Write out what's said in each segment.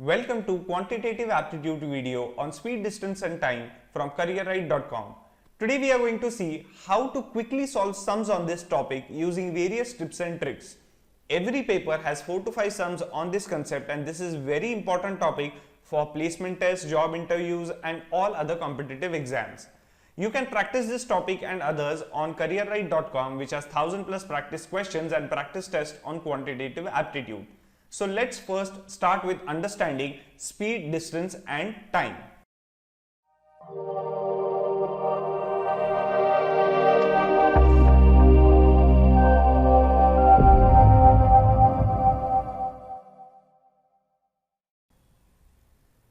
Welcome to quantitative aptitude video on speed, distance and time from careerite.com. Today we are going to see how to quickly solve sums on this topic using various tips and tricks. Every paper has 4 to 5 sums on this concept, and this is very important topic for placement tests, job interviews and all other competitive exams. You can practice this topic and others on careerite.com, which has 1000 plus practice questions and practice tests on quantitative aptitude. So let's first start with understanding speed, distance and time.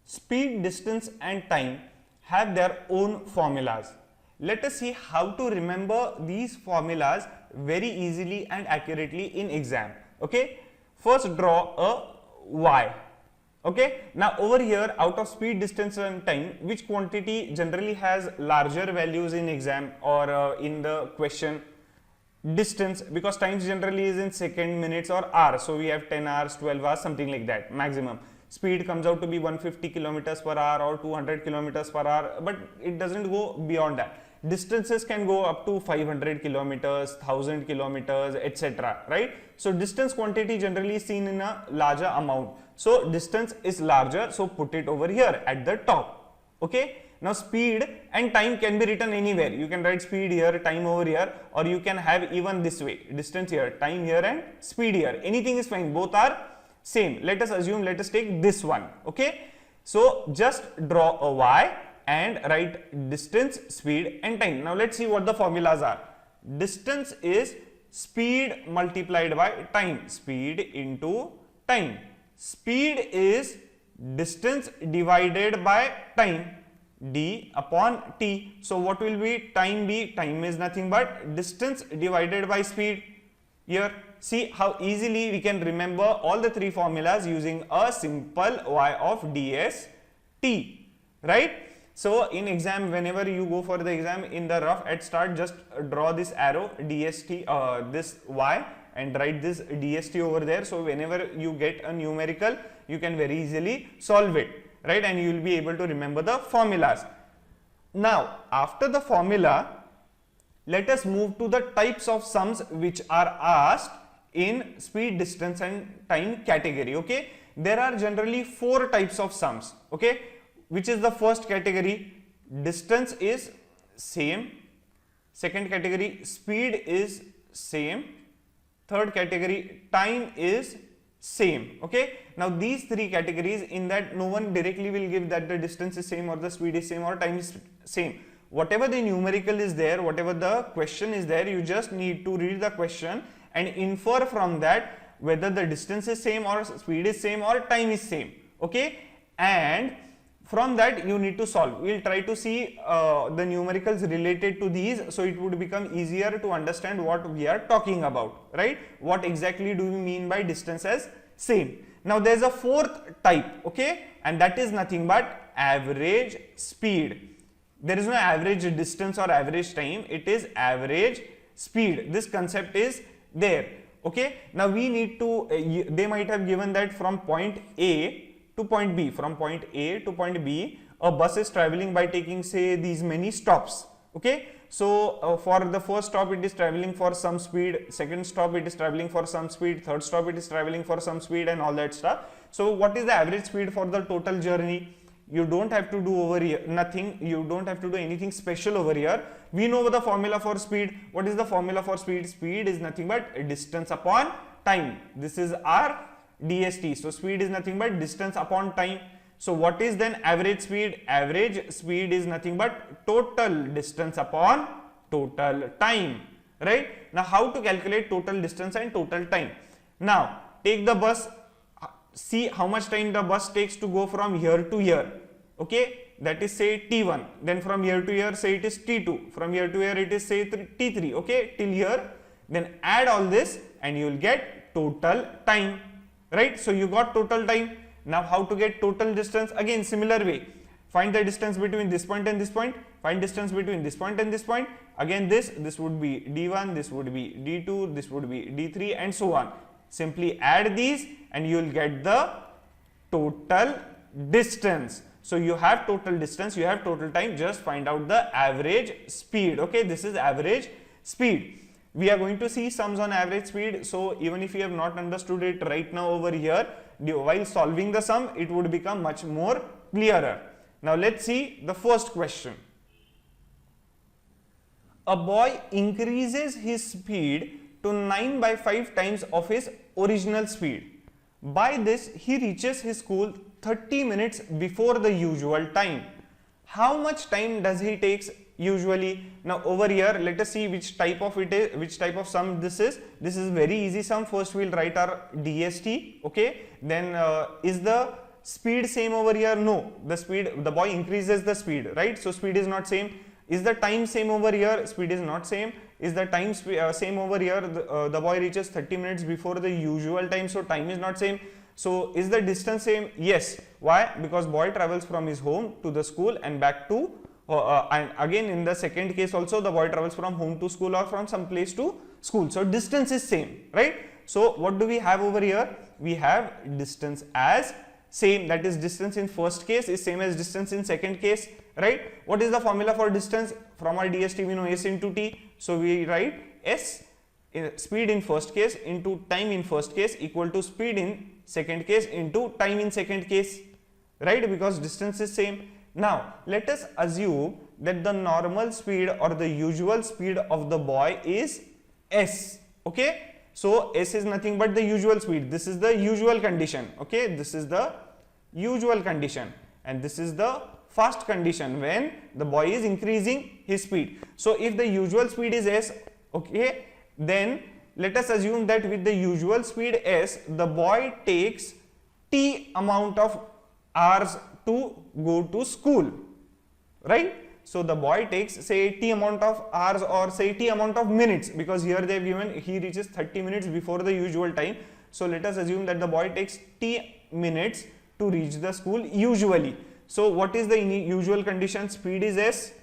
Speed, distance and time have their own formulas. Let us see how to remember these formulas very easily and accurately in exam. Okay, first draw a y. Okay, now over here, out of speed, distance and time, which quantity generally has larger values in exam or in the question? Distance, because times generally is in second, minutes or hours, so we have 10 hours, 12 hours, something like that maximum. Speed comes out to be 150 kilometers per hour or 200 kilometers per hour, but it doesn't go beyond that. Distances can go up to 500 kilometers, 1000 kilometers, etc. Right? So distance quantity generally is seen in a larger amount. So distance is larger, so put it over here at the top. Okay? Now speed and time can be written anywhere. You can write speed here, time over here, or you can have even this way, distance here, time here and speed here. Anything is fine, both are same. Let us assume, let us take this one. Okay, so just draw a y and write distance, speed and time. Now let's see what the formulas are. Distance is speed multiplied by time, speed into time. Speed is distance divided by time, d upon t. So what will be time be? Time is nothing but distance divided by speed. Here, see how easily we can remember all the three formulas using a simple y of ds t, right? So in exam, whenever you go for the exam, in the rough at start, just draw this arrow dst, this y, and write this dst over there. So whenever you get a numerical, you can very easily solve it, right? And you will be able to remember the formulas. Now after the formula, let us move to the types of sums which are asked in speed, distance and time category. Okay, there are generally 4 types of sums. Okay, which is the first category? Distance is same. Second category, speed is same. Third category, time is same. Okay, now these 3 categories, in that no one directly will give that the distance is same or the speed is same or time is same. Whatever the numerical is there, whatever the question is there, you just need to read the question and infer from that whether the distance is same or speed is same or time is same. Okay, and from that you need to solve. We will try to see the numericals related to these, so it would become easier to understand what we are talking about, right? What exactly do we mean by distance as same? Now there is a 4th type, okay, and that is nothing but average speed. There is no average distance or average time, it is average speed. This concept is there. Okay, now we need to, they might have given that from point A to point B, from point A to point B, a bus is traveling by taking, say, these many stops. Okay, so for the first stop it is traveling for some speed, second stop it is traveling for some speed, third stop it is traveling for some speed and all that stuff. So what is the average speed for the total journey? You don't have to do over here nothing, you don't have to do anything special over here. We know the formula for speed. What is the formula for speed? Speed is nothing but distance upon time. This is our dst. So speed is nothing but distance upon time. So what is then average speed? Average speed is nothing but total distance upon total time, right? Now how to calculate total distance and total time? Now take the bus, see how much time the bus takes to go from here to here. Okay, that is say T1. Then from here to here, say it is T2. From here to here, it is say T3. Okay, till here. Then add all this and you will get total time, right? So you got total time. Now how to get total distance? Again similar way. Find the distance between this point and this point. Find distance between this point and this point. Again this would be D1, this would be D2, this would be D3 and so on. Simply add these and you will get the total distance. So you have total distance, you have total time, just find out the average speed. Okay, this is average speed. We are going to see sums on average speed, so even if you have not understood it right now over here, while solving the sum, it would become much more clearer. Now let's see the first question. A boy increases his speed to 9/5 times of his original speed. By this, he reaches his school 30 minutes before the usual time. How much time does he takes usually? Now over here, let us see which type of it is, which type of sum this is. This is very easy sum. First we'll write our DST. Okay, then is the speed same over here? No, the boy increases the speed, right? So speed is not same. Is the time same over here? Speed is not same. Is the time same over here? The boy reaches 30 minutes before the usual time, so time is not same. So is the distance same? Yes. Why? Because boy travels from his home to the school and back to and again in the second case also the boy travels from home to school or from some place to school. So distance is same, right? So what do we have over here? We have distance as same, that is distance in first case is same as distance in second case, right? What is the formula for distance? From our DST we know S into T. So we write S speed in first case into time in first case equal to speed in second case into time in second case, right? Because distance is same. Now let us assume that the normal speed or the usual speed of the boy is S. Okay, so S is nothing but the usual speed. This is the usual condition. Okay, this is the usual condition and this is the first condition when the boy is increasing his speed. So if the usual speed is S, okay, then let us assume that with the usual speed S, the boy takes T amount of hours to go to school, right? So the boy takes say T amount of hours or say T amount of minutes, because here they have given he reaches 30 minutes before the usual time. So let us assume that the boy takes T minutes to reach the school usually. So what is the usual condition? Speed is S,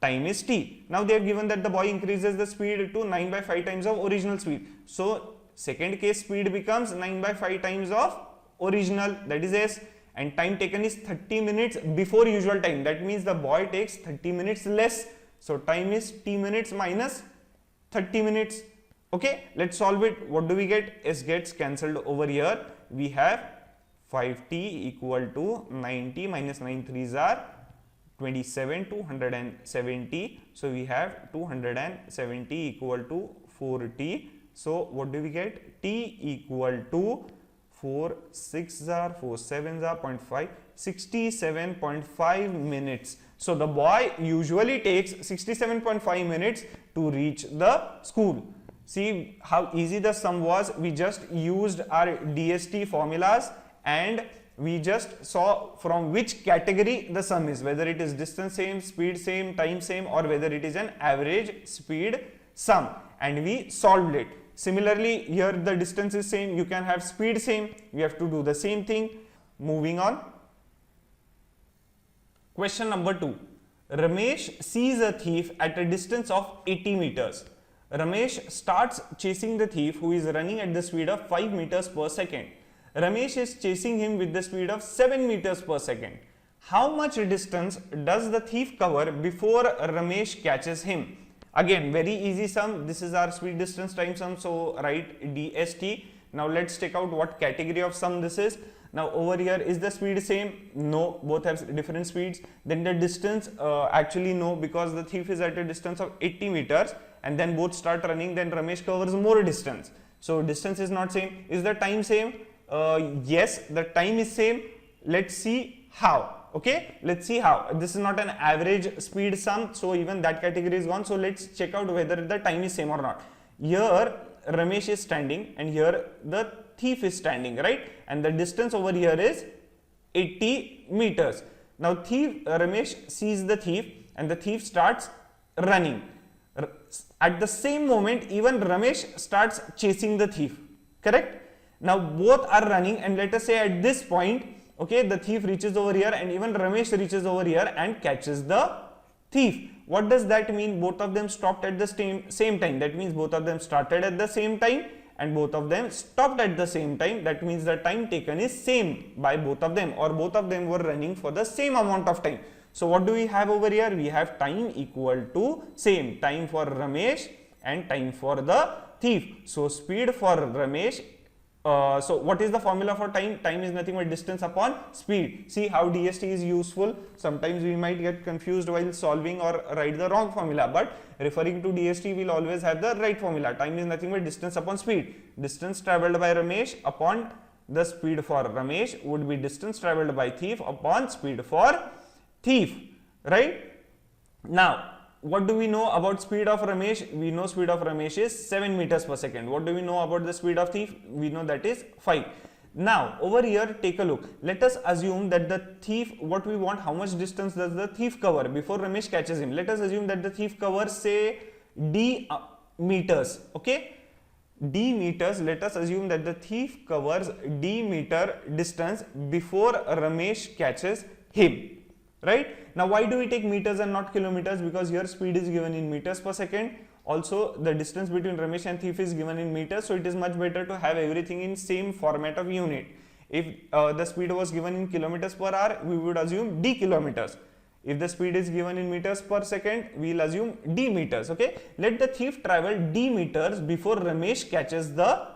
time is T. Now they have given that the boy increases the speed to 9/5 times of original speed. So second case speed becomes 9/5 times of original, that is S, and time taken is 30 minutes before usual time. That means the boy takes 30 minutes less. So time is T minutes minus 30 minutes. Okay, let's solve it. What do we get? S gets cancelled over here. We have 5T equal to 90 minus 9 3s are 27, 270. So we have 270 equal to 4T. So what do we get? T equal to 4 6s are 4 7s are 0.5, 67.5 minutes. So the boy usually takes 67.5 minutes to reach the school. See how easy the sum was. We just used our DST formulas and we just saw from which category the sum is, whether it is distance same, speed same, time same, or whether it is an average speed sum, and we solved it. Similarly, here the distance is same, you can have speed same, we have to do the same thing. Moving on. Question number 2. Ramesh sees a thief at a distance of 80 meters. Ramesh starts chasing the thief who is running at the speed of 5 meters per second. Ramesh is chasing him with the speed of 7 meters per second. How much distance does the thief cover before Ramesh catches him? Again, very easy sum. This is our speed distance time sum. So write DST. Now let's take out what category of sum this is. Now over here, is the speed same? No, both have different speeds. Then the distance, actually no, because the thief is at a distance of 80 meters and then both start running, then Ramesh covers more distance. So distance is not same. Is the time same? Yes, the time is same. Let's see how. Okay, let's see how. This is not an average speed sum, so even that category is gone. So let's check out whether the time is same or not. Here Ramesh is standing and here the thief is standing, right? And the distance over here is 80 meters. Now Ramesh sees the thief and the thief starts running. At the same moment, even Ramesh starts chasing the thief, correct? Now both are running, and let us say at this point, okay, the thief reaches over here and even Ramesh reaches over here and catches the thief. What does that mean? Both of them stopped at the same time. That means both of them started at the same time and both of them stopped at the same time, that means the time taken is same by both of them, or both of them were running for the same amount of time. So what do we have over here? We have time equal to same, time for Ramesh and time for the thief. So speed for Ramesh, so what is the formula for time? Time is nothing but distance upon speed. See how DST is useful. Sometimes we might get confused while solving or write the wrong formula, but referring to DST will always have the right formula. Time is nothing but distance upon speed. Distance travelled by Ramesh upon the speed for Ramesh would be distance travelled by thief upon speed for thief, right? Now, what do we know about speed of Ramesh? We know speed of Ramesh is 7 meters per second. What do we know about the speed of thief? We know that is 5. Now, over here, take a look. Let us assume that the thief, what we want, how much distance does the thief cover before Ramesh catches him? Let us assume that the thief covers, say, d meters, okay? D meters, let us assume that the thief covers d meter distance before Ramesh catches him. Right? Now, why do we take meters and not kilometers? Because here speed is given in meters per second. Also, the distance between Ramesh and thief is given in meters. So, it is much better to have everything in same format of unit. If the speed was given in kilometers per hour, we would assume d kilometers. If the speed is given in meters per second, we will assume d meters. Okay? Let the thief travel d meters before Ramesh catches the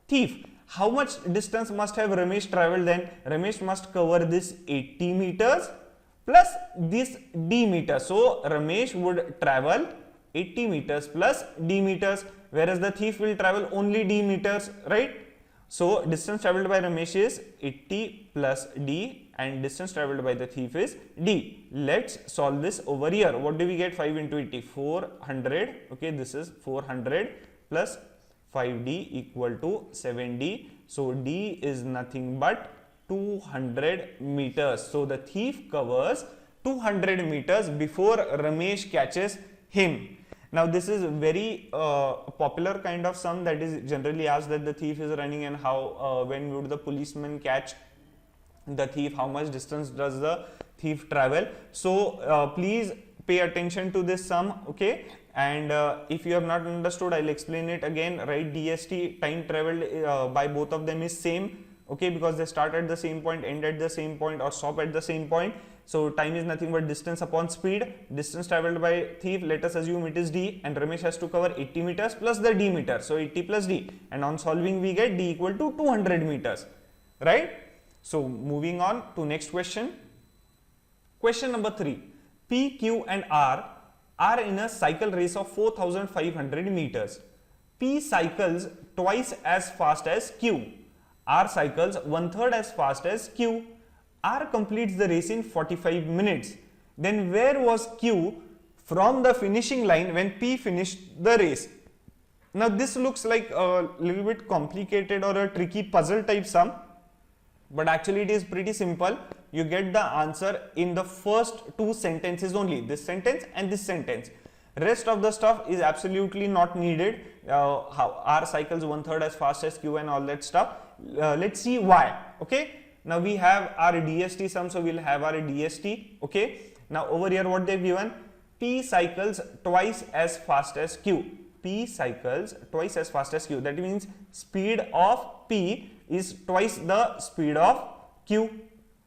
thief. How much distance must have Ramesh traveled then? Ramesh must cover this 80 meters plus this d meters. So Ramesh would travel 80 meters plus d meters, whereas the thief will travel only d meters, right? So distance traveled by Ramesh is 80 plus d and distance traveled by the thief is d. Let's solve this over here. What do we get? 5 into 80, 400. Okay, this is 400 plus 5d equal to 7d. So d is nothing but 200 meters. So the thief covers 200 meters before Ramesh catches him. Now this is very popular kind of sum that is generally asked, that the thief is running and how when would the policeman catch the thief, how much distance does the thief travel. So please pay attention to this sum, okay? And if you have not understood, I'll explain it again, right? DST, time traveled by both of them is same, okay, because they start at the same point, end at the same point, or stop at the same point. So time is nothing but distance upon speed. Distance traveled by thief, let us assume it is d, and Ramesh has to cover 80 meters plus the d meter, so 80 plus d, and on solving we get d equal to 200 meters, right? So moving on to next question. Question number 3. P, Q and R are in a cycle race of 4500 meters. P cycles twice as fast as Q. R cycles 1/3 as fast as Q. R completes the race in 45 minutes. Then where was Q from the finishing line when P finished the race? Now this looks like a little bit complicated or a tricky puzzle type sum, but actually it is pretty simple. You get the answer in the first two sentences only, this sentence and this sentence. Rest of the stuff is absolutely not needed. How R cycles 1/3 as fast as Q and all that stuff. Let's see why. Okay, now we have our DST sum, so we'll have our DST. Okay, now over here what they've given, P cycles twice as fast as Q. P cycles twice as fast as Q. That means speed of P is twice the speed of Q,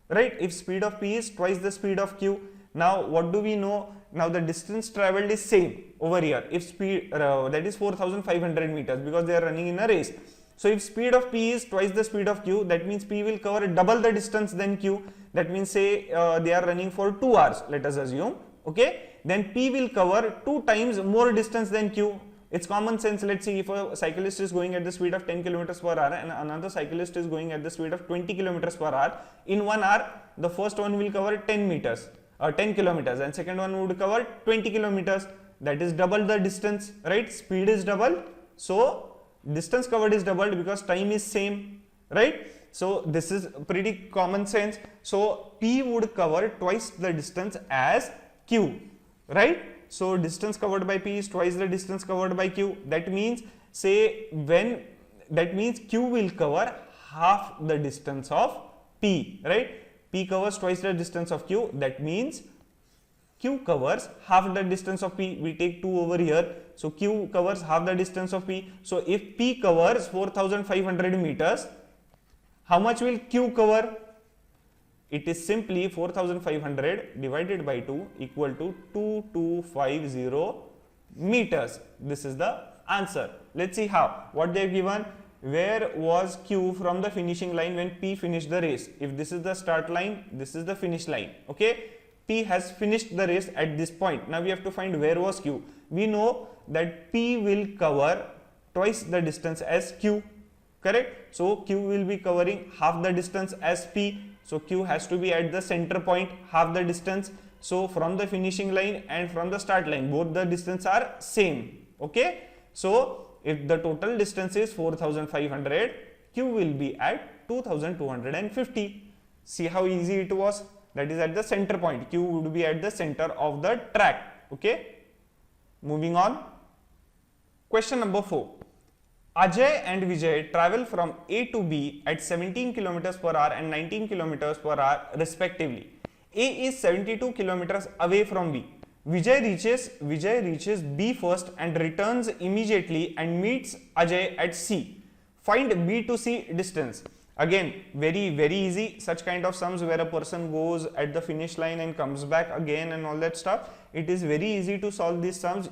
right? If speed of P is twice the speed of Q, now what do we know? Now the distance traveled is same over here. If speed that is 4500 meters, because they are running in a race. So if speed of P is twice the speed of Q, that means P will cover double the distance than Q. That means say they are running for 2 hours, let us assume, okay? Then P will cover 2 times more distance than Q. It's common sense. Let's see, if a cyclist is going at the speed of 10 kilometers per hour and another cyclist is going at the speed of 20 kilometers per hour, in 1 hour, the first one will cover 10 meters or 10 kilometers and second one would cover 20 kilometers. That is double the distance, right? Speed is double. So distance covered is doubled because time is same, right? So this is pretty common sense. So P would cover twice the distance as Q, right? So distance covered by P is twice the distance covered by Q. That means Q will cover half the distance of P, right? P covers twice the distance of Q. That means Q covers half the distance of P. We take 2 over here. So Q covers half the distance of P. So if P covers 4,500 meters, how much will Q cover? It is simply 4,500 divided by 2 equal to 2250 meters. This is the answer. Let's see how. What they have given. Where was Q from the finishing line when P finished the race? If this is the start line, this is the finish line. Okay. P has finished the race at this point. Now we have to find where was Q. We know that P will cover twice the distance as Q, correct? So Q will be covering half the distance as P. So Q has to be at the center point, half the distance. So from the finishing line and from the start line, both the distance are same. Okay. So if the total distance is 4,500, Q will be at 2,250. See how easy it was? That is at the center point. Q would be at the center of the track. Okay. Moving on. Question number 4. Ajay and Vijay travel from A to B at 17 kilometers per hour and 19 kilometers per hour respectively. A is 72 kilometers away from B. Vijay reaches B first and returns immediately and meets Ajay at C. Find B to C distance. Again, very easy. Such kind of sums where a person goes at the finish line and comes back again and all that stuff. It is very easy to solve these sums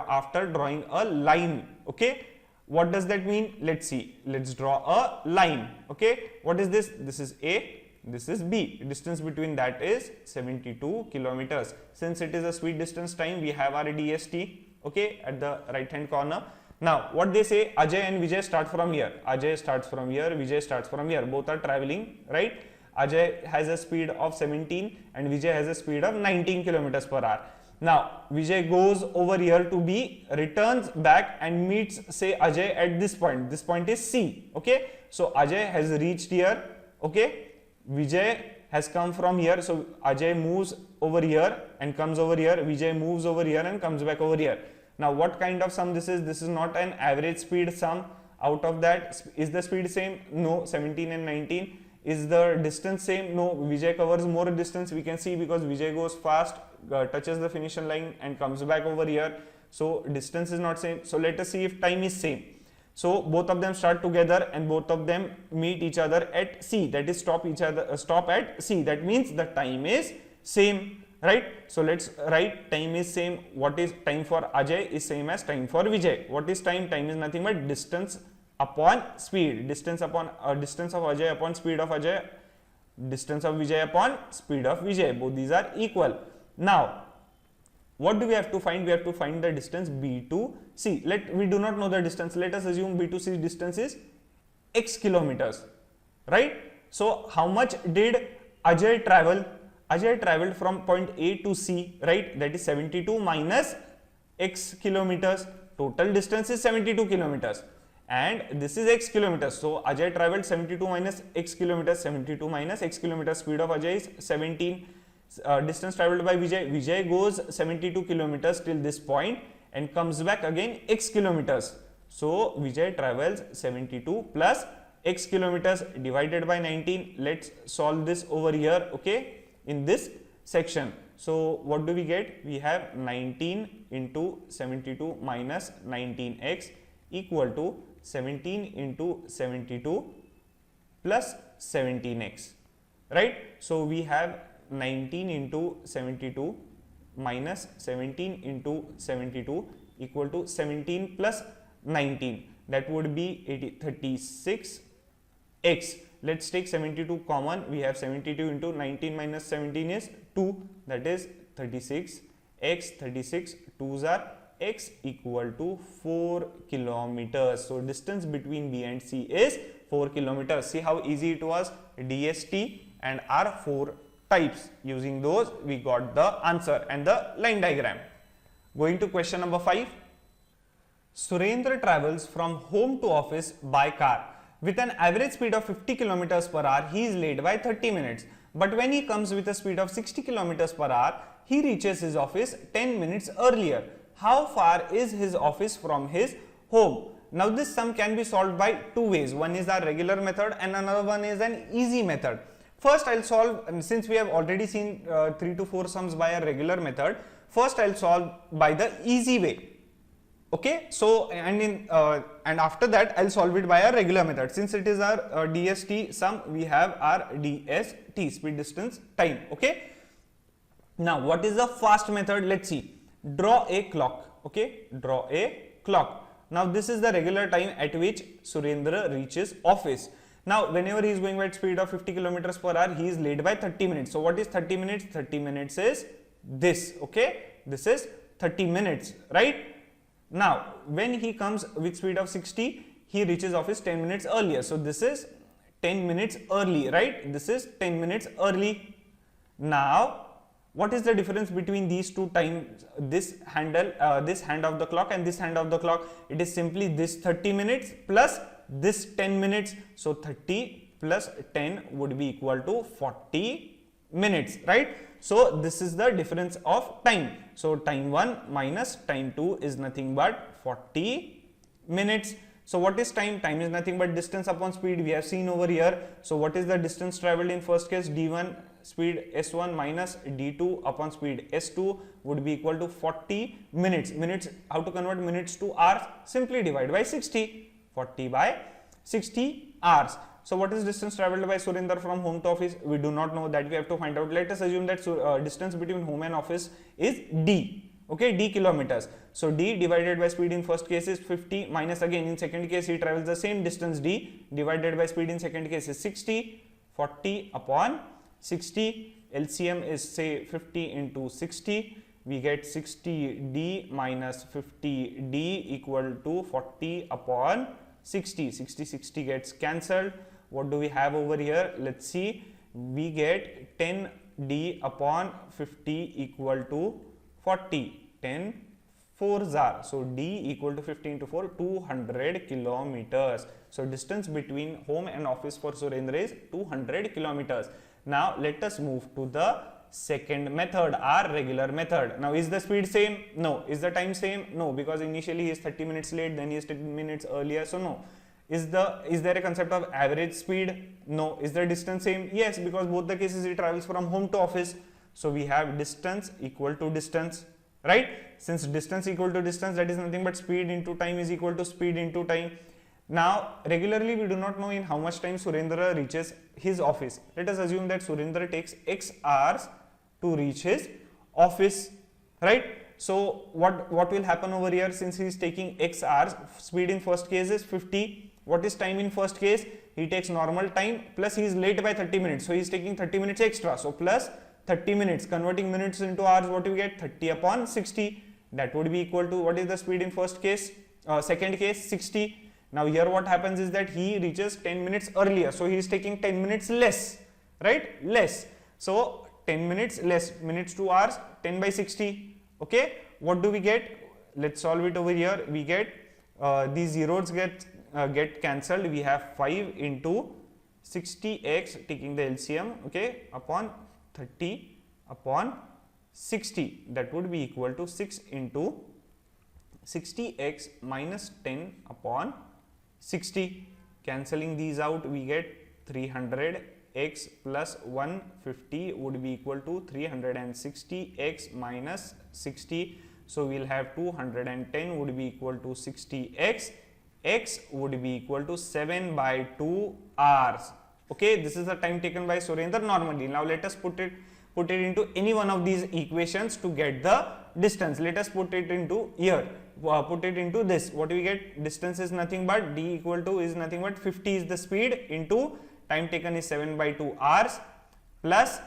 after drawing a line. Okay. What does that mean? Let's see. Let's draw a line. Okay. What is this? This is A. This is B. Distance between that is 72 kilometers. Since it is a sweet distance time, we have our DST. Okay. At the right hand corner. Now, what they say, Ajay and Vijay start from here. Ajay starts from here, Vijay starts from here. Both are traveling, right? Ajay has a speed of 17 and Vijay has a speed of 19 kilometers per hour. Now, Vijay goes over here to B, returns back and meets, say, Ajay at this point. This point is C, okay? So, Ajay has reached here, okay? Vijay has come from here. So, Ajay moves over here and comes over here. Vijay moves over here and comes back over here. Now, what kind of sum this is? This is not an average speed sum. Out of that, is the speed same? No. 17 and 19. Is the distance same? No. Vijay covers more distance. We can see because Vijay goes fast, touches the finish line and comes back over here. So, distance is not same. So, let us see if time is same. So, both of them start together and both of them meet each other at C. That is stop at C. That means the time is same. Right. So, let's write time is same. What is time for Ajay is same as time for Vijay. What is time? Time is nothing but distance upon speed. Distance upon distance of Ajay upon speed of Ajay. Distance of Vijay upon speed of Vijay. Both these are equal. Now, what do we have to find? We have to find the distance B to C. We do not know the distance. Let us assume B to C distance is X kilometers. Right. So, how much did Ajay travel? Ajay traveled from point A to C, right? That is 72 minus X kilometers. Total distance is 72 kilometers and this is X kilometers. So, Ajay traveled 72 minus X kilometers. 72 minus X kilometers. Speed of Ajay is 17. Distance traveled by Vijay. Vijay goes 72 kilometers till this point and comes back again X kilometers. So, Vijay travels 72 plus X kilometers divided by 19. Let's solve this over here. Okay. In this section. So, what do we get? We have 19 into 72 minus 19x equal to 17 into 72 plus 17x, right? So, we have 19 into 72 minus 17 into 72 equal to 17 plus 19. That would be 36x. Let's take 72 common. We have 72 into 19 minus 17 is 2. That is 36. X 36. 2s are x equal to 4 kilometers. So, distance between B and C is 4 kilometers. See how easy it was? DST and R 4 types. Using those, we got the answer and the line diagram. Going to question number 5. Surendra travels from home to office by car. With an average speed of 50 kilometers per hour, he is late by 30 minutes. But when he comes with a speed of 60 kilometers per hour, he reaches his office 10 minutes earlier. How far is his office from his home? Now, this sum can be solved by two ways. One is our regular method and another one is an easy method. First I'll solve, and since we have already seen 3 to 4 sums by a regular method, first I'll solve by the easy way. Okay, so and after that I'll solve it by a regular method. Since it is our DST sum, we have our DST, speed, distance, time. Okay, now what is the fast method? Let's see. Draw a clock. Okay, draw a clock. Now this is the regular time at which Surendra reaches office. Now whenever he is going at speed of 50 kilometers per hour, he is late by 30 minutes. So what is 30 minutes? 30 minutes is this. Okay, this is 30 minutes, right? Now when he comes with speed of 60, he reaches office 10 minutes earlier. So this is 10 minutes early, right? This is 10 minutes early. Now what is the difference between these two times, this hand of the clock and this hand of the clock? It is simply this 30 minutes plus this 10 minutes. So 30 plus 10 would be equal to 40 minutes, right? So this is the difference of time. So time 1 minus time 2 is nothing but 40 minutes. So what is time? Time is nothing but distance upon speed. We have seen over here. So what is the distance traveled in first case? D1 speed S1 minus D2 upon speed S2 would be equal to 40 minutes. Minutes, how to convert minutes to hours? Simply divide by 60. 40 by 60 hours. So what is distance traveled by Surinder from home to office? We do not know, that we have to find out. Let us assume that distance between home and office is D. Okay, D kilometers. So D divided by speed in first case is 50 minus, again in second case he travels the same distance D, divided by speed in second case is 60. 40 upon 60. LCM is say 50 into 60. We get 60D minus 50D equal to 40 upon 60. 60 gets cancelled. What do we have over here? Let's see. We get 10D upon 50 equal to 40. 10 4s are. So D equal to 50 into 4, 200 kilometers. So distance between home and office for Surendra is 200 kilometers. Now let us move to the second method, our regular method. Now is the speed same? No. Is the time same? No, because initially he is 30 minutes late, then he is 10 minutes earlier, so no. Is there a concept of average speed? No. Is the distance same? Yes, because both the cases he travels from home to office. So we have distance equal to distance, right? Since distance equal to distance, that is nothing but speed into time is equal to speed into time. Now regularly we do not know in how much time Surendra reaches his office. Let us assume that Surendra takes X hours to reach his office, right? So what will happen over here? Since he is taking X hours, speed in first case is 50. What is time in first case? He takes normal time plus he is late by 30 minutes. So he is taking 30 minutes extra. So plus 30 minutes, converting minutes into hours, what do we get? 30 upon 60. That would be equal to, what is the speed in first case? Second case, 60. Now here what happens is that he reaches 10 minutes earlier. So he is taking 10 minutes less, right? Less. So 10 minutes less, minutes to hours, 10 by 60. Okay. What do we get? Let's solve it over here. We get these zeros get cancelled. We have 5 into 60x, taking the LCM, okay, upon 30 upon 60. That would be equal to 6 into 60x minus 10 upon 60. Cancelling these out, we get 300x plus 150 would be equal to 360x minus 60. So we will have 210 would be equal to 60x. X would be equal to 7 by 2 hours. Okay, this is the time taken by Surendra normally. Now let us put it into any one of these equations to get the distance. Let us put it into here. Put it into this. What do we get? Distance is nothing but D equal to is nothing but 50 is the speed into time taken is 7 by 2 hours plus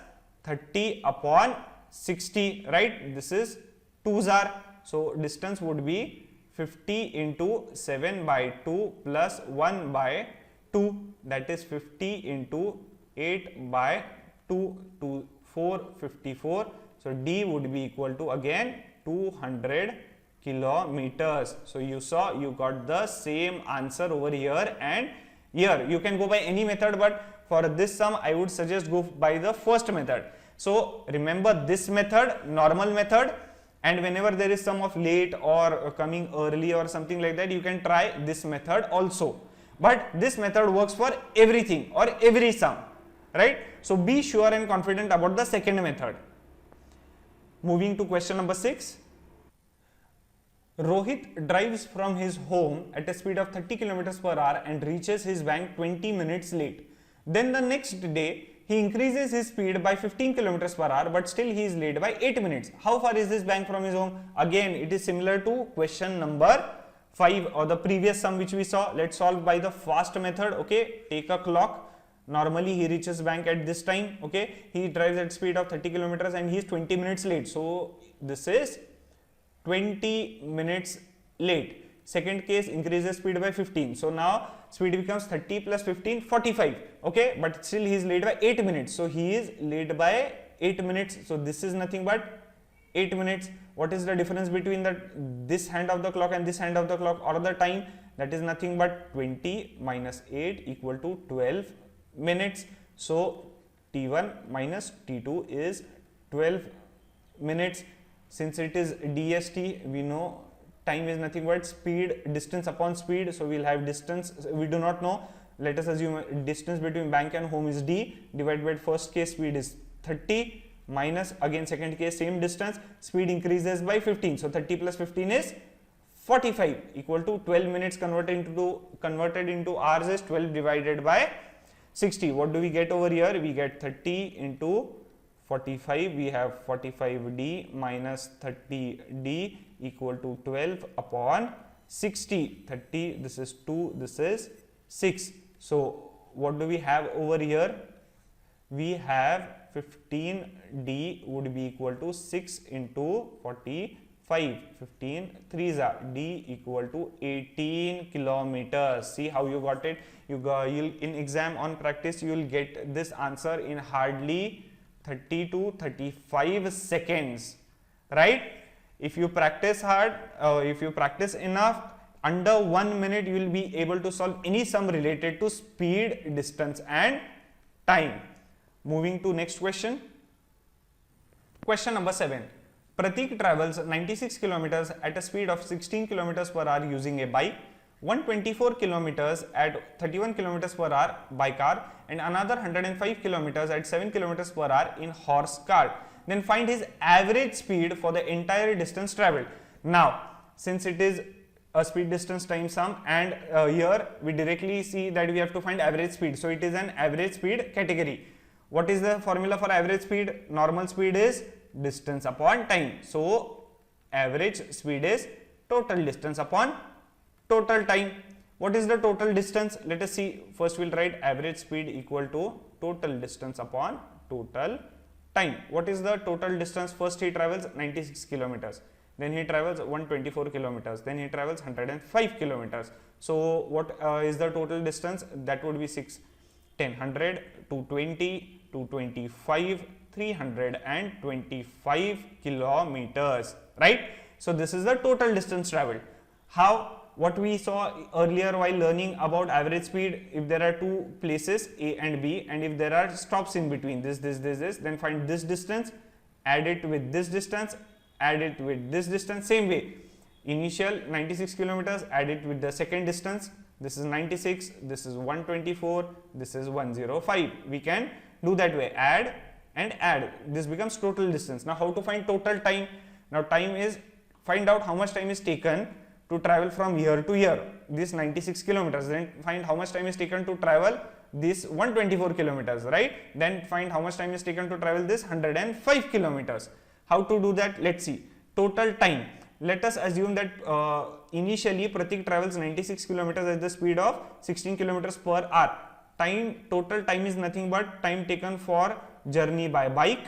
30 upon 60, right? This is 2s are. So distance would be 50 into 7 by 2 plus 1 by 2, that is 50 into 8 by 2 to 454. So D would be equal to again 200 kilometers. So you saw, you got the same answer over here and here. You can go by any method, but for this sum I would suggest go by the first method. So remember this method, normal method, and whenever there is sum of late or coming early or something like that, you can try this method also. But this method works for everything or every sum. right? So be sure and confident about the second method. Moving to question number 6. Rohit drives from his home at a speed of 30 kilometers per hour and reaches his bank 20 minutes late. Then the next day, he increases his speed by 15 kilometers per hour, but still he is late by 8 minutes. How far is this bank from his home? Again, it is similar to question number 5 or the previous sum which we saw. Let's solve by the fast method. Okay, take a clock. Normally he reaches bank at this time. Okay, he drives at speed of 30 kilometers and he is 20 minutes late. So this is 20 minutes late. Second case, increases speed by 15. So now speed becomes 30 plus 15, 45. Okay, but still he is late by 8 minutes. So he is late by 8 minutes. So this is nothing but 8 minutes. What is the difference between this hand of the clock and this hand of the clock, or the time? That is nothing but 20 minus 8 equal to 12 minutes. So T1 minus T2 is 12 minutes. Since it is DST, we know time is nothing but speed, distance upon speed. So we will have distance, we do not know. Let us assume distance between bank and home is D, divided by first case speed is 30, minus again second case same distance, speed increases by 15. So 30 plus 15 is 45, equal to 12 minutes. Converted into hours is 12 divided by 60. What do we get over here? We get 30 into 45. We have 45D minus 30D equal to 12 upon 60. 30, this is 2, this is 6. So what do we have over here? We have 15D would be equal to 6 into 45. 15 3s are D equal to 18 kilometers. See how you got it? You'll in exam on practice you will get this answer in hardly 30 to 35 seconds, right? If you practice hard, if you practice enough, under 1 minute you will be able to solve any sum related to speed, distance and time. Moving to next question. Question number 7. Pratik travels 96 kilometers at a speed of 16 kilometers per hour using a bike, 124 kilometers at 31 kilometers per hour by car, and another 105 kilometers at 7 kilometers per hour in horse cart. Then find his average speed for the entire distance traveled. Now, since it is a speed distance time sum, and here we directly see that we have to find average speed. So it is an average speed category. What is the formula for average speed? Normal speed is distance upon time. So average speed is total distance upon total time. What is the total distance? Let us see. First we will write average speed equal to total distance upon total time. What is the total distance? First he travels 96 kilometers. Then he travels 124 kilometers. Then he travels 105 kilometers. So what is the total distance? That would be 6, 10, 100, 220, 225, 325 kilometers, right? So this is the total distance traveled. How? What we saw earlier while learning about average speed, if there are two places A and B, and if there are stops in between this, then find this distance, add it with this distance, add it with this distance. Same way, initial 96 kilometers, add it with the second distance. This is 96, this is 124, this is 105. We can do that way, add and add. This becomes total distance. Now how to find total time? Now time is, find out how much time is taken to travel from here to here, this 96 kilometers. Then find how much time is taken to travel this 124 kilometers, right? Then find how much time is taken to travel this 105 kilometers. How to do that? Let's see. Total time. Let us assume that initially Pratik travels 96 kilometers at the speed of 16 kilometers per hour. Time, total time is nothing but time taken for journey by bike,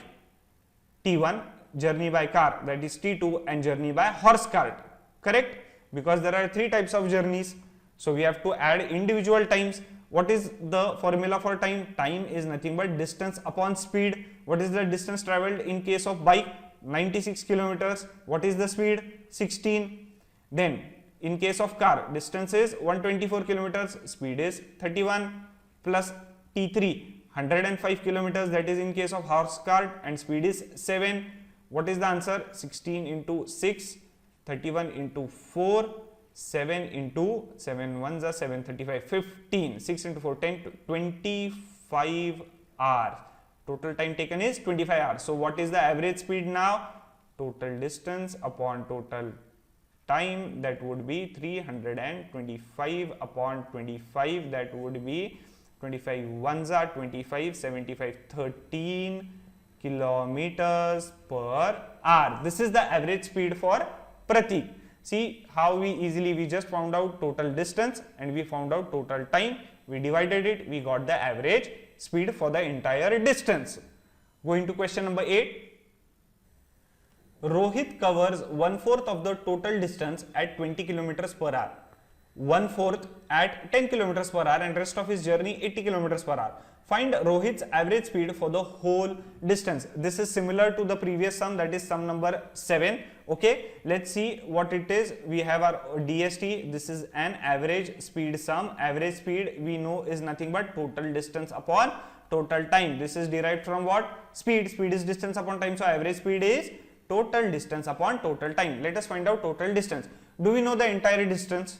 T1, journey by car, that is T2, and journey by horse cart, correct? Because there are 3 types of journeys, so we have to add individual times. What is the formula for time? Time is nothing but distance upon speed. What is the distance traveled in case of bike? 96 kilometers. What is the speed? 16. Then in case of car, distance is 124 kilometers, speed is 31, plus T3, 105 kilometers, that is in case of horse cart, and speed is 7. What is the answer? 16 into 6, 31 into 4, 7 into 7 1s are 7, 35, 15, 6 into 4, 10, 25 hours. Total time taken is 25 hours. So what is the average speed now? Total distance upon total time, that would be 325 upon 25, that would be 25 ones are 25, 75, 13 kilometers per hour. This is the average speed for Pratik. See how we just found out total distance and we found out total time. We divided it, we got the average speed for the entire distance. Going to question number 8. Rohit covers 1/4 of the total distance at 20 kilometers per hour. 1/4 at 10 kilometers per hour and rest of his journey 80 kilometers per hour. Find Rohit's average speed for the whole distance. This is similar to the previous sum, that is sum number 7. Okay, let's see what it is. We have our DST. This is an average speed sum. Average speed we know is nothing but total distance upon total time. This is derived from what? Speed. Speed is distance upon time. So average speed is total distance upon total time. Let us find out total distance. Do we know the entire distance?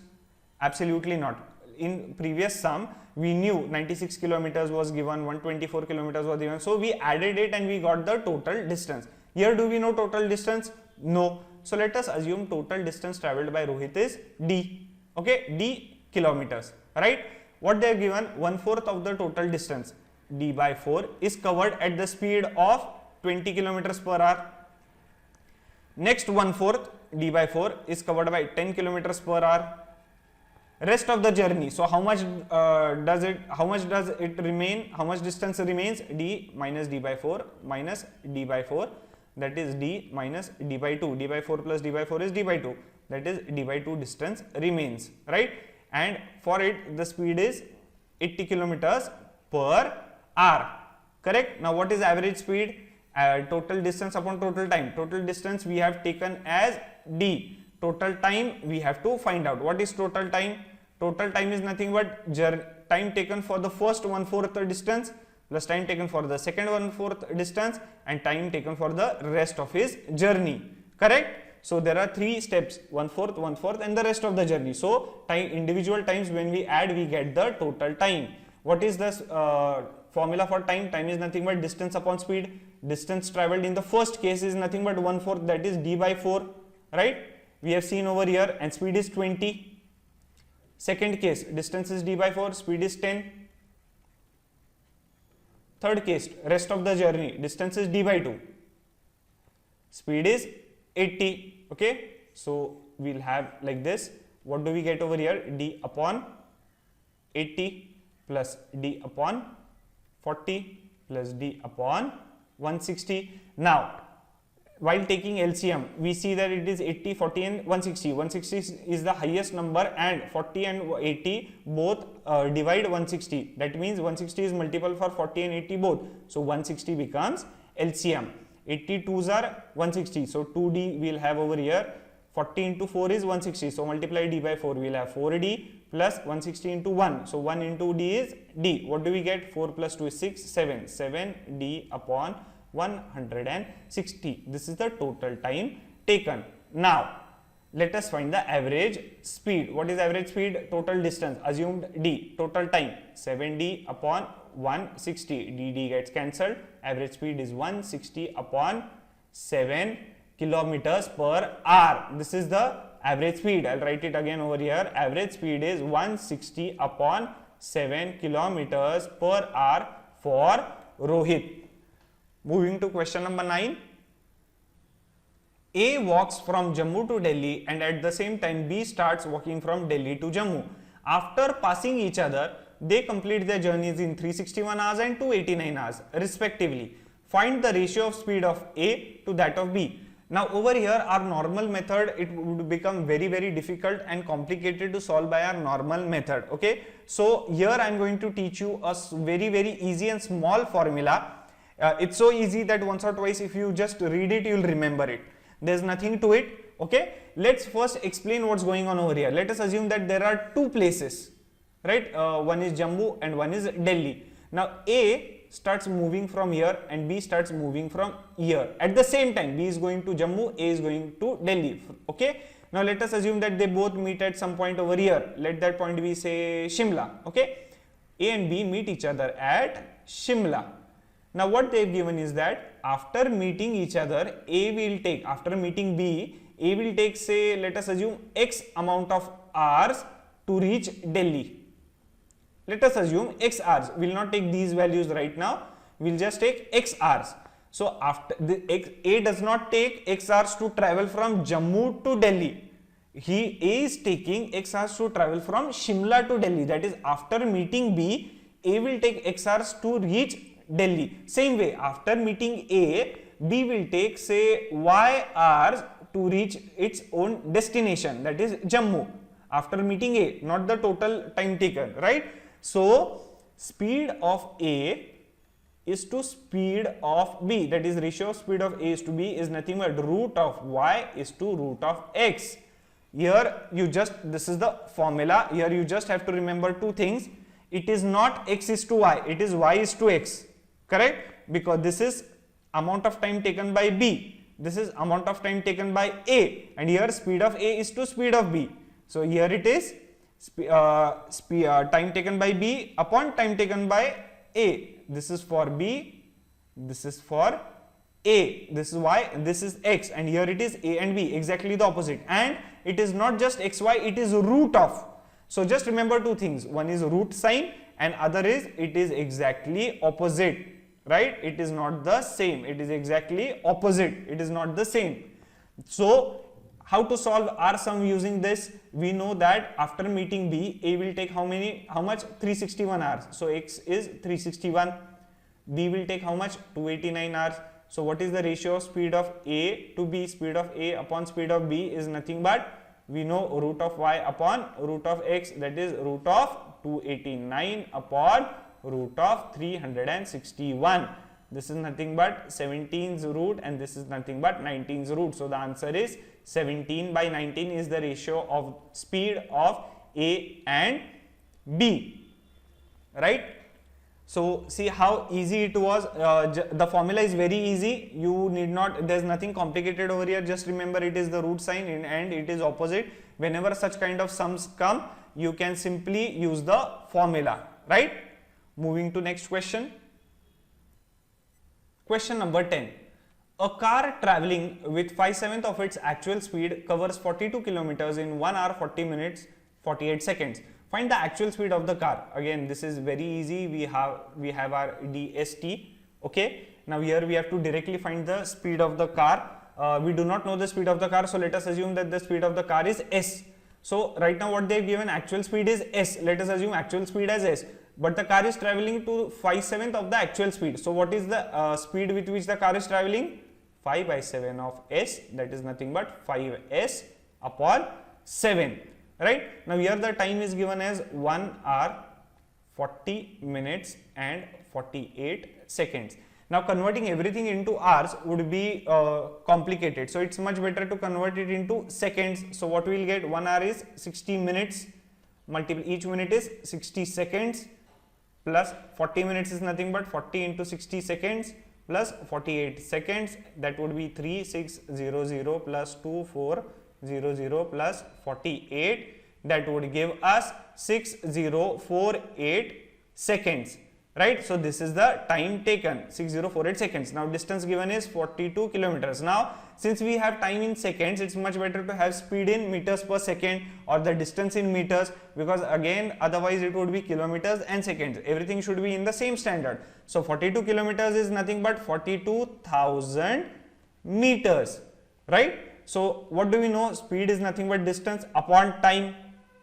Absolutely not. In previous sum, we knew 96 kilometers was given, 124 kilometers was given. So we added it and we got the total distance. Here do we know total distance? No. So let us assume total distance traveled by Rohit is D. Okay, D kilometers, right? What they are given? 1/4 of the total distance, D by 4, is covered at the speed of 20 kilometers per hour. Next 1/4, D by 4, is covered by 10 kilometers per hour. Rest of the journey, so how much does it remain? How much distance remains? D minus D by 4 minus D by 4, that is D minus D by 2. D by 4 plus D by 4 is D by 2, that is D by 2 distance remains, right? And for it the speed is 80 kilometers per hour, correct? Now what is average speed? Total distance upon total time. Total distance we have taken as D. Total time we have to find out. What is total time? Total time is nothing but time taken for the first 1/4 distance plus time taken for the second 1/4 distance and time taken for the rest of his journey, correct? So there are 3 steps, 1/4, 1/4 and the rest of the journey. So time, individual times when we add, we get the total time. What is the formula for time? Time is nothing but distance upon speed. Distance traveled in the first case is nothing but 1/4, that is D by 4, right? We have seen over here, and speed is 20. Second case, distance is D by 4, speed is 10. Third case, rest of the journey, distance is D by 2, speed is 80. Okay, so we'll have like this. What do we get over here? D upon 80 plus D upon 40 plus D upon 160. Now while taking LCM, we see that it is 80, 40 and 160. 160 is the highest number and 40 and 80 both divide 160. That means 160 is multiple for 40 and 80 both. So 160 becomes LCM. 82s are 160. So 2D we will have over here. 40 into 4 is 160. So multiply D by 4. We will have 4D plus 160 into 1. So 1 into D is D. What do we get? 4 plus 2 is 6, 7. 7D upon 160. This is the total time taken. Now let us find the average speed. What is average speed? Total distance, assumed D. Total time, 7D upon 160. DD gets cancelled. Average speed is 160 upon 7 kilometers per hour. This is the average speed. I'll write it again over here. Average speed is 160 upon 7 kilometers per hour for Rohit. Moving to question number 9. A walks from Jammu to Delhi and at the same time B starts walking from Delhi to Jammu. After passing each other, they complete their journeys in 361 hours and 289 hours respectively. Find the ratio of speed of A to that of B. Now over here our normal method, it would become very difficult and complicated to solve by our normal method. Okay, so here I am going to teach you a very easy and small formula. It's so easy that once or twice if you just read it, you will remember it. There's nothing to it. Okay, let's first explain what's going on over here. Let us assume that there are 2 places, right? One is Jammu and one is Delhi. Now A starts moving from here and B starts moving from here. At the same time, B is going to Jammu, A is going to Delhi. Okay, now let us assume that they both meet at some point over here. Let that point be, say, Shimla. Okay, A and B meet each other at Shimla. Now what they've given is that after meeting each other, A will take, after meeting B, A will take, say, let us assume X amount of hours to reach Delhi. Let us assume X hours. We will not take these values right now. We will just take X hours. So after A does not take X hours to travel from Jammu to Delhi. A is taking X hours to travel from Shimla to Delhi. That is, after meeting B, A will take X hours to reach Delhi. Same way, after meeting A, B will take, say, Y hours to reach its own destination, that is Jammu. After meeting A, not the total time taken, right? So speed of A is to speed of B, that is ratio of speed of A is to B is nothing but root of Y is to root of X. Here you just, this is the formula. Here you just have to remember two things. It is not X is to Y, it is Y is to X, correct? Because this is amount of time taken by B, this is amount of time taken by A, and here speed of A is to speed of B. So here it is time taken by B upon time taken by A. This is for B, this is for A, this is Y, this is X, and here it is A and B, exactly the opposite. And it is not just XY, it is root of. So just remember two things, one is root sign and other is it is exactly opposite, right? It is not the same, it is exactly opposite, it is not the same. So how to solve R sum using this? We know that after meeting B, A will take how much? 361 hours. So X is 361. B will take how much? 289 hours. So what is the ratio of speed of A to B? Speed of A upon speed of B is nothing but, we know, root of Y upon root of X, that is root of 289 upon root of 361. This is nothing but 17's root and this is nothing but 19's root. So the answer is 17 by 19 is the ratio of speed of A and B, right? So see how easy it was. The formula is very easy. You need not, there's nothing complicated over here. Just remember it is the root sign and it is opposite. Whenever such kind of sums come, you can simply use the formula, right? Moving to next question. Question number 10. A car traveling with 5/7 of its actual speed covers 42 kilometers in 1 hour 40 minutes 48 seconds. Find the actual speed of the car. Again, this is very easy. We have our DST. Okay. Now here we have to directly find the speed of the car. We do not know the speed of the car, so let us assume that the speed of the car is S. So right now what they have given, actual speed is S. Let us assume actual speed as S. But the car is traveling to 5/7 of the actual speed. So what is the speed with which the car is traveling? 5/7 of S, that is nothing but 5S upon 7, right? Now here the time is given as 1 hour 40 minutes and 48 seconds. Now converting everything into hours would be complicated, so it's much better to convert it into seconds. So what we will get, 1 hour is 60 minutes, each minute is 60 seconds, plus 40 minutes is nothing but 40 into 60 seconds plus 48 seconds, that would be 3600 plus 2400 plus 48, that would give us 6048 seconds, right? So this is the time taken, 6048 seconds. Now distance given is 42 kilometers. Now since we have time in seconds, it's much better to have speed in meters per second or the distance in meters, because again otherwise it would be kilometers and seconds. Everything should be in the same standard. So 42 kilometers is nothing but 42,000 meters, right? So what do we know? Speed is nothing but distance upon time,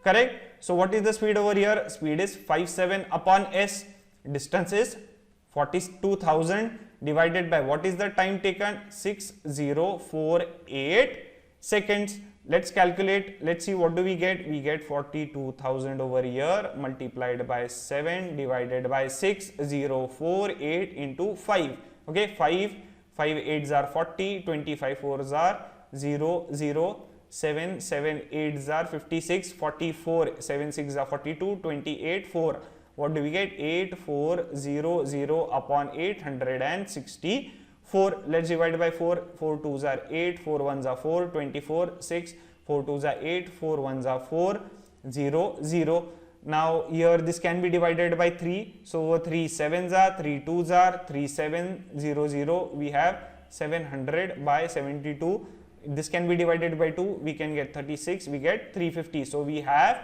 correct? So what is the speed over here? Speed is 5/7 upon S. Distance is 42,000 divided by what is the time taken? 6048 seconds. Let's calculate. Let's see what do we get. We get 42,000 over here multiplied by 7 divided by 6048 into 5. Okay, 5 8s are 40, 25 4s are 0 0, 7 8s are 56, 44, 7 6s are 42, 28 4. What do we get? 8400 upon 864. Let's divide by 4. 4 2s are 8, 4 1s are 4, 24, 6, 4 2s are 8, 4 1s are 4, 0 0. Now here this can be divided by 3. So 3 sevens are, 3 twos are, 3 700. We have 700 by 72. This can be divided by 2. We can get 36. We get 350. So we have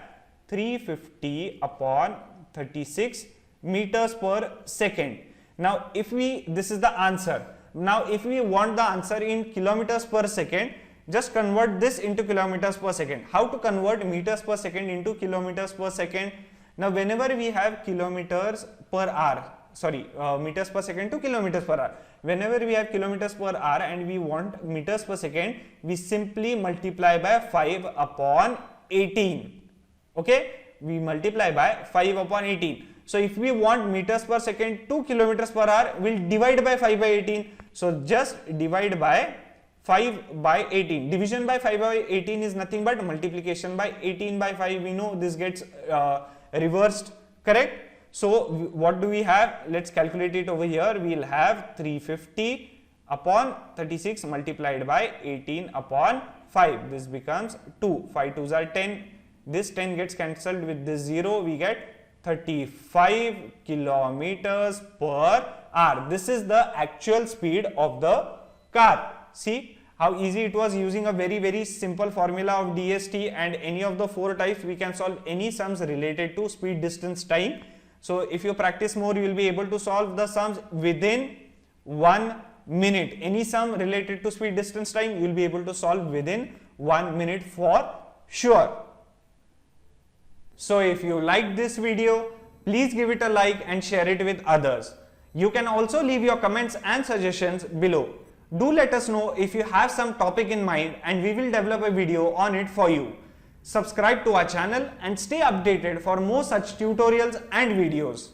350 upon 36 meters per second. Now if this is the answer. Now if we want the answer in kilometers per second, just convert this into kilometers per second. How to convert meters per second into kilometers per second? Now whenever we have kilometers per hour, meters per second to kilometers per hour. Whenever we have kilometers per hour and we want meters per second, we simply multiply by 5 upon 18. Okay, we multiply by 5 upon 18. So if we want meters per second to kilometers per hour, we'll divide by 5 by 18. So just divide by 5 by 18. Division by 5 by 18 is nothing but multiplication by 18 by 5. We know this gets reversed, correct? So what do we have? Let's calculate it over here. We will have 350 upon 36 multiplied by 18 upon 5. This becomes 2. 5 2s are 10. This 10 gets cancelled with this 0. We get 35 kilometers per hour. This is the actual speed of the car. See how easy it was. Using a very simple formula of DST and any of the 4 types, we can solve any sums related to speed, distance, time. So if you practice more, you will be able to solve the sums within 1 minute. Any sum related to speed, distance, time, you will be able to solve within 1 minute for sure. So if you like this video, please give it a like and share it with others. You can also leave your comments and suggestions below. Do let us know if you have some topic in mind and we will develop a video on it for you. Subscribe to our channel and stay updated for more such tutorials and videos.